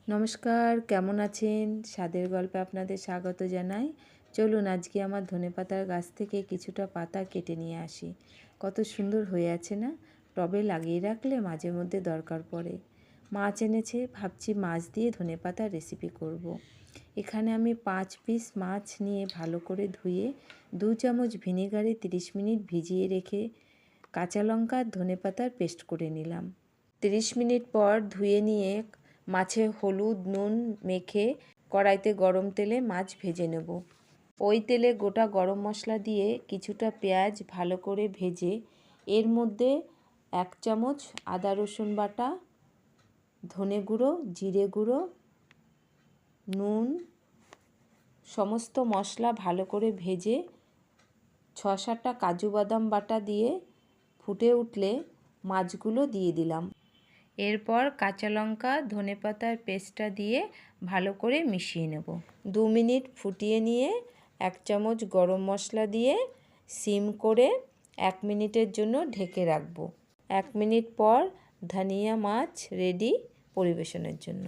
নমস্কার, কেমন আছেন? স্বাদের গল্পে আপনাদের স্বাগত জানাই। চলুন আজকে আমার ধনেপাতার গাছ থেকে কিছুটা পাতা কেটে নিয়ে আসি। কত সুন্দর হয়ে আছে না? টবে লাগিয়ে রাখলে মাঝে মধ্যে দরকার পড়ে। মাছ এনেছে, ভাবছি মাছ দিয়ে ধনেপাতার রেসিপি করব। এখানে আমি 5 পিস মাছ নিয়ে ভালো করে ধুয়ে 2 চামচ ভিনেগারে 30 মিনিট ভিজিয়ে রেখে কাঁচা লঙ্কা আর ধনেপাতার পেস্ট করে নিলাম। 30 মিনিট পর ধুয়ে নিয়ে মাছে হলুদ নুন মেখে কড়াইতে গরম তেলে মাছ ভেজে নেব। ওই তেলে গোটা গরম মশলা দিয়ে কিছুটা পেঁয়াজ ভালো করে ভেজে এর মধ্যে 1 চামচ আদা রসুন বাটা, ধনে গুঁড়ো, জিরে গুঁড়ো, নুন সমস্ত মশলা ভালো করে ভেজে 6-7টা কাজু বাদাম বাটা দিয়ে ফুটে উঠলে মাছগুলো দিয়ে দিলাম। এরপর কাঁচা লঙ্কা ধনেপাতার পেস্টটা দিয়ে ভালো করে মিশিয়ে নেব। 2 মিনিট ফুটিয়ে নিয়ে 1 চামচ গরম মশলা দিয়ে সিম করে 1 মিনিটের জন্য ঢেকে রাখব। 1 মিনিট পর ধনিয়া মাছ রেডি পরিবেশনের জন্য।